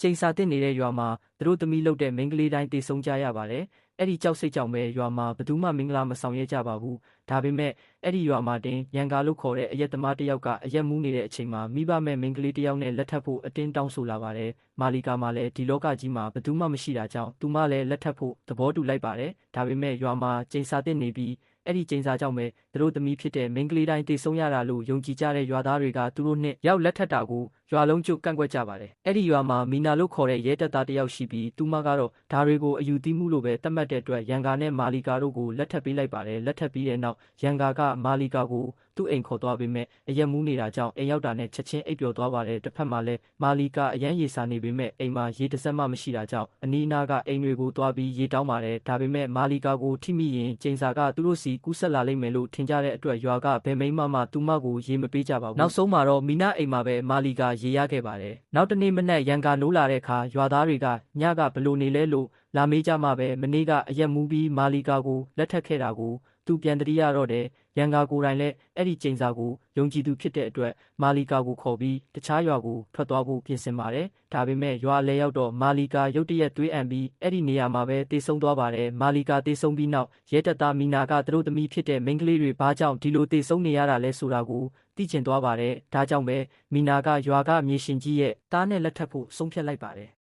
ချိန်စာတင်နေတဲ့ရွာမှာသူတို့သမီးလုပ်တဲ့မိန်းကလေးတိုင်းတေဆုံးကြရပါတယ်။အဲ့ဒီကြောက်စိတ်ကြောင့်ပဲရွာမှာဘယ်သူမှမင်္ဂလာမဆောင်ရကြပါဘူး။ဒါပေမဲ့အဲ့ဒီရွာမှာတင်ရန်ကာလို့ခေါ်တဲ့အရက်သမားတစ်ယောက်ကအရက်မူးနေတဲ့အချိန်မှာမိဘမဲ့မိန်းကလေးတစ်ယောက်နဲ့လက်ထပ်ဖို့အတင်းတောင်းဆိုလာပါတယ်။မာလီကာမှလည်းဒီလောကကြီးမှာဘယ်သူမှမရှိတာကြောင့်သူမလည်းလက်ထပ်ဖို့သဘောတူလိုက်ပါတယ်။ဒါပေမဲ့ရွာမှာချိန်စာတင်နေပြီးအဲ့ဒီချိန်စာကြောင့်ပဲသူတို့သမီးဖြစ်တဲ့မိန်းကလေးတိုင်းတေဆုံးရတာလို့ယုံကြည်ကြတဲ့ရွာသားတွေကသူတို့နဲ့ရောက်လက်ထပ်တာကိုရွာလုံးကျွတ်ကန့်ကွက်ကြပါတယ်။အဲ့ဒီရွာမှာမီနာလို့ခေါ်တဲ့ရဲတပ်သားတစ်ယောက်ရှိပြီးသူမကတော့ဒါတွေကိုအယူသီးမှုလို့ပဲသတ်မှတ်တဲ့အတွက်ရန်ကာနဲ့မာလီကာတို့ကိုလက်ထပ်ပေးလိုက်ပါတယ်။လက်ထပ်ပြီးတဲ့နောက်ရန်ကာကမာလီကာကိုသူ့အိမ်ခေါ်သွားပေမဲ့အရက်မူးနေတာကြောင့်အိမ်ရောက်တာနဲ့ချက်ချင်းအိပ်ပျော်သွားပါတယ်။တစ်ဖက်မှာလည်းမာလီကာအရန်ရေစာနေပေမဲ့အိမ်မှာရေတစ်စက်မှမရှိတာကြောင့်အနီးအနားကအိမ်တွေကိုသွားပြီးရေတောင်းပါတယ်။ဒါပေမဲ့မာလီကာကိုထိမိရင်ချိန်စာကသူတို့စီကူးဆက်လာလိမ့်မယ်လို့ထင်ကြတဲ့အတွက်ရွာကဘယ်မိန်းမမှသူမကိုရေမပေးကြပါဘူး။နောက်ဆုံးမှာတော့မီနာအိမ်မှာပဲမာလီကာရေရခဲ့ပါတယ်။နောက်တနေ့မနက်ရန်ကာနိုးလာတဲ့အခါရွာသားတွေကညကဘလို့နေလဲလို့လာမေးကြမှာပဲမနေ့ကအရက်မူးပြီးမာလီကာကိုလက်ထပ်ခဲ့တာကိုသူပြန်တတိယတော့တယ်ရန်ကာကိုယ်တိုင်လည်းအဲ့ဒီချိန်စာကိုယုံကြည်သူဖြစ်တဲ့အတွက်မာလီကာကိုခေါ်ပြီးတခြားရွာကိုထွက်သွားဖို့ပြင်ဆင်ပါတယ်။ဒါပေမဲ့ရွာလဲရောက်တော့မာလီကာရုတ်တရက်သွေးအံပြီးအဲ့ဒီနေရာမှာပဲတေဆုံးသွားပါတယ်။မာလီကာတေဆုံးပြီးနောက်ရဲတပ်သားမီနာကသူတို့သမီးဖြစ်တဲ့မိန်းကလေးတွေဘာကြောင့်ဒီလိုတေဆုံးနေရတာလဲဆိုတာကိုသိချင်သွားပါတယ်။ဒါကြောင့်ပဲမီနာကရွာကမြေရှင်ကြီးရဲ့တားနဲ့လက်ထပ်ဖို့ဆုံးဖြတ်လိုက်ပါတယ်။